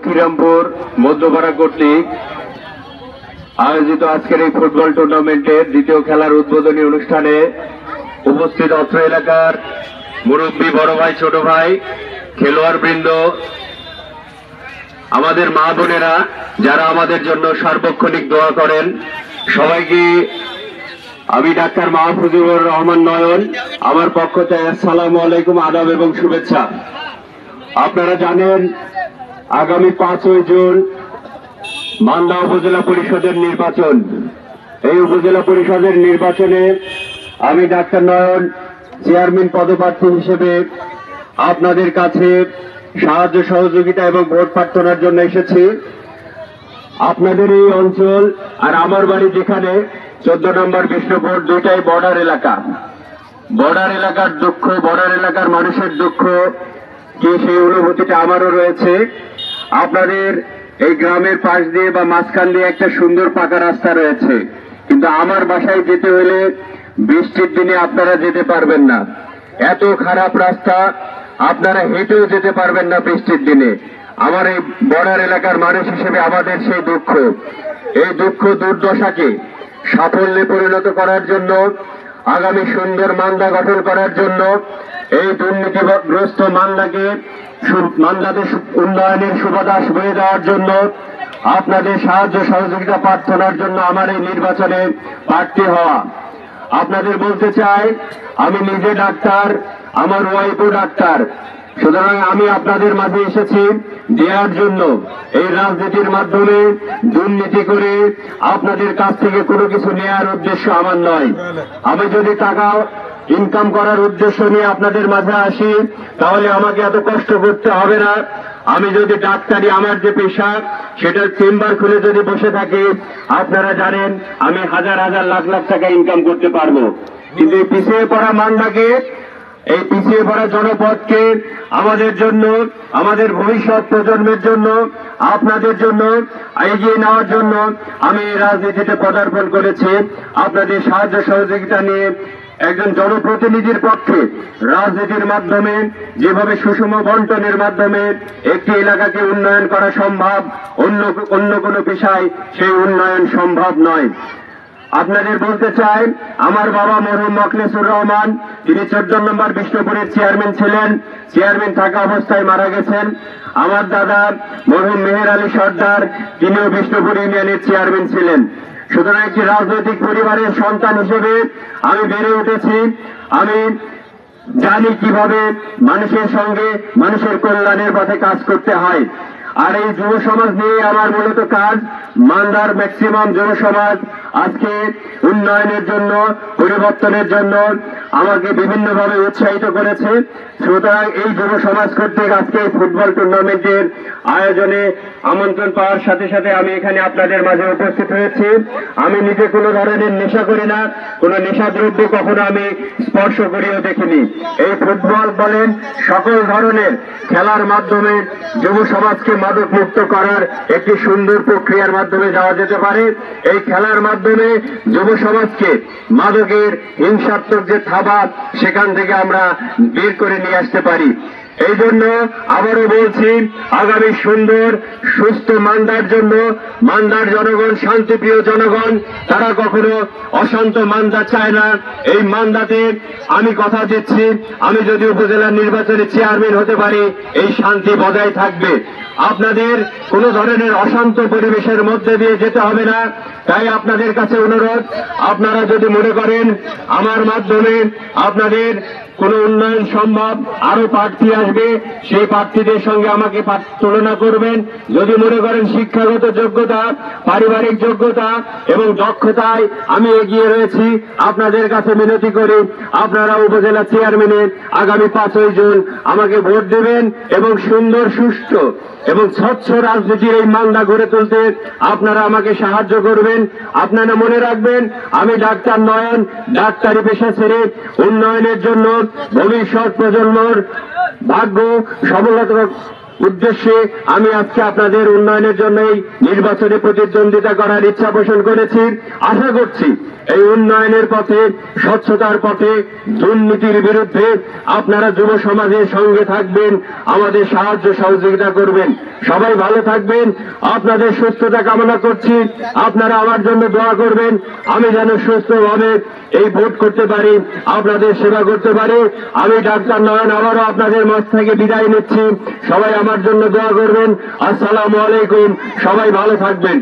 লক্ষ্মীরামপুর মধ্যপাড়া কর্তৃক আয়োজিত আজকের এই ফুটবল টুর্নামেন্টের দ্বিতীয় খেলার উদ্বোধনী অনুষ্ঠানে উপস্থিত অত্র এলাকার মুরব্বী, বড় ভাই, ছোট ভাই, খেলোয়াড় বৃন্দ, আমাদের মা বোনেরা যারা আমাদের জন্য সার্বক্ষণিক দোয়া করেন, সবাইকে আমি ডাক্তার মাহফুজুর রহমান নয়ন আমার পক্ষ থেকে আসসালামু আলাইকুম, আদাব এবং শুভেচ্ছা। আপনারা জানেন আগামী 5ই জুন মান্দা উপজেলা পরিষদের নির্বাচন। এই উপজেলা পরিষদের নির্বাচনে আমি ডাক্তার নয়ন চেয়ারম্যান পদপ্রার্থী হিসেবে আপনাদের কাছে সাহায্য সহযোগিতা এবং ভোট প্রার্থনার জন্য এসেছি। আপনাদের এই অঞ্চল আর আমার বাড়ি যেখানে 14 নম্বর বিষ্ণুপুর, দুইটাই বর্ডার এলাকা। বর্ডার এলাকার দুঃখ, বর্ডার এলাকার মানুষের দুঃখ কি সেই অনুভূতিটা আমারও রয়েছে। আপনাদের এই গ্রামের পাশ দিয়ে বা মাঝখান দিয়ে একটা সুন্দর পাকা রাস্তা রয়েছে, কিন্তু আমার বাসায় যেতে হলে বৃষ্টির দিনে আপনারা যেতে পারবেন না। এত খারাপ রাস্তা, আপনারা হেঁটেও যেতে পারবেন না বৃষ্টির দিনে। আমার এই বর্ডার এলাকার মানুষ হিসেবে আমাদের সেই দুঃখ, এই দুঃখ দুর্দশাকে সাফল্যে পরিণত করার জন্য, আগামী সুন্দর মান্দা গঠন করার জন্য, এই দুর্নীতিগ্রস্ত মান্দাকে মান্দাদের উন্নয়নের সুবাতাস বয়ে দেওয়ার জন্য, আপনাদের সাহায্য সহযোগিতা প্রার্থনার জন্য আমার এই নির্বাচনে প্রার্থী হওয়া। আপনাদের বলতে চাই, আমি নিজে ডাক্তার, আমার ওয়াইফও ডাক্তার, সুতরাং আমি আপনাদের মাঝে এসেছি দেওয়ার জন্য। এই রাজনীতির মাধ্যমে দুর্নীতি করে আপনাদের কাছ থেকে কোনো কিছু নেওয়ার উদ্দেশ্য আমার নয়। আমি যদি টাকা ইনকাম করার উদ্দেশ্য নিয়ে আপনাদের মাঝে আসি, তাহলে আমাকে এত কষ্ট করতে হবে না। আমি যদি ডাক্তারি, আমার যে পেশা, সেটার চেম্বার খুলে যদি বসে থাকি, আপনারা জানেন আমি হাজার হাজার লাখ লাখ টাকা ইনকাম করতে পারবো। কিন্তু এই পিছিয়ে পড়া মান্দাকে, এই পিছিয়ে পড়া জনপদকে আমাদের জন্য, আমাদের ভবিষ্যৎ প্রজন্মের জন্য, আপনাদের জন্য এগিয়ে নেওয়ার জন্য আমি এই রাজনীতিতে পদার্পণ করেছি। আপনাদের সাহায্য সহযোগিতা নিয়ে একজন জনপ্রতিনিধির পক্ষে রাজনীতির মাধ্যমে যেভাবে সুষম বন্টনের মাধ্যমে একটি এলাকাকে উন্নয়ন করা সম্ভব, অন্য কোনো পেশায় সেই উন্নয়ন সম্ভব নয়। আপনাদের বলতে চাই, আমার বাবা মরহুম মখলেসুর রহমান, তিনি 14 নম্বর বিষ্ণুপুরের চেয়ারম্যান ছিলেন। চেয়ারম্যান থাকা অবস্থায় মারা গেছেন। আমার দাদা মরহুম মেহের আলী সর্দার, তিনিও বিষ্ণুপুর ইউনিয়নের চেয়ারম্যান ছিলেন। সুতরাং একটি রাজনৈতিক পরিবারের সন্তান হিসেবে আমি বেড়ে উঠেছি। আমি জানি কিভাবে মানুষের সঙ্গে, মানুষের কল্যাণের পথে কাজ করতে হয়। আর এই যুব সমাজ নিয়ে আমার মূলত কাজ। মান্দার ম্যাক্সিমাম যুব সমাজ আজকে উন্নয়নের জন্য, পরিবর্তনের জন্য আমাকে বিভিন্নভাবে উৎসাহিত করেছে। সুতরাং এই যুব সমাজ কর্তৃক আজকে ফুটবল টুর্নামেন্টের আয়োজনে আমন্ত্রণ পাওয়ার সাথে সাথে আমি এখানে আপনাদের মাঝে উপস্থিত হয়েছি। আমি নিজে কোনো ধরনের নেশা করি না, কোনো নেশাদ্রব্য কখনো আমি স্পর্শ করিও দেখিনি। এই ফুটবল বলেন, সকল ধরনের খেলার মাধ্যমে যুব সমাজকে মাদক মুক্ত করার একটি সুন্দর প্রক্রিয়ার মাধ্যমে যাওয়া যেতে পারে। এই খেলার মাধ্যমে যুব সমাজকে মাদকের হিংসাত্মক যে থাবা, সেখান থেকে আমরা বের করে নিয়ে আসতে পারি। এই জন্য আবারও বলছি, আগামী সুন্দর সুস্থ মান্দার জন্য, মান্দার জনগণ শান্তিপ্রিয় জনগণ, তারা কখনো অশান্ত মান্দা চায় না। এই মান্দাতে আমি কথা দিচ্ছি, আমি যদি উপজেলা নির্বাচনে চেয়ারম্যান হতে পারি, এই শান্তি বজায় থাকবে। আপনাদের কোনো ধরনের অশান্ত পরিবেশের মধ্যে দিয়ে যেতে হবে না। তাই আপনাদের কাছে অনুরোধ, আপনারা যদি মনে করেন আমার মাধ্যমে আপনাদের কোন উন্নয়ন সম্ভব, আরো প্রার্থী আসবে, সেই প্রার্থীদের সঙ্গে আমাকে তুলনা করবেন। যদি মনে করেন শিক্ষাগত যোগ্যতা, পারিবারিক যোগ্যতা এবং দক্ষতায় আমি এগিয়ে রয়েছি, আপনাদের কাছে মিনতি করি আপনারা উপজেলা চেয়ারম্যানে আগামী 5ই জুন আমাকে ভোট দেবেন এবং সুন্দর, সুষ্ঠু এবং স্বচ্ছ রাজনীতির এই মান্দা গড়ে তুলতে আপনারা আমাকে সাহায্য করবেন। আপনারা মনে রাখবেন, আমি ডাক্তার নয়ন, ডাক্তারি পেশা ছেড়ে উন্নয়নের জন্য, ভবিষ্যৎ প্রজন্মর ভাগ্য সফলতার উদ্দেশ্যে আমি আজকে আপনাদের উন্নয়নের জন্য এই নির্বাচনে প্রতিদ্বন্দ্বিতা করার ইচ্ছা পোষণ করেছি। আশা করছি এই উন্নয়নের পথে, স্বচ্ছতার পথে, দুর্নীতির বিরুদ্ধে আপনারা যুব সমাজের সঙ্গে থাকবেন, আমাদের সাহায্য সহযোগিতা করবেন। সবাই ভালো থাকবেন, আপনাদের সুস্থতা কামনা করছি। আপনারা আমার জন্য দোয়া করবেন, আমি যেন সুস্থভাবে এই ভোট করতে পারি, আপনাদের সেবা করতে পারি। আমি ডাক্তার নয়ন আবারও আপনাদের মাঝ থেকে বিদায় নিচ্ছি। সবাই আমার জন্য দোয়া করবেন। আসসালামু আলাইকুম, সবাই ভালো থাকবেন।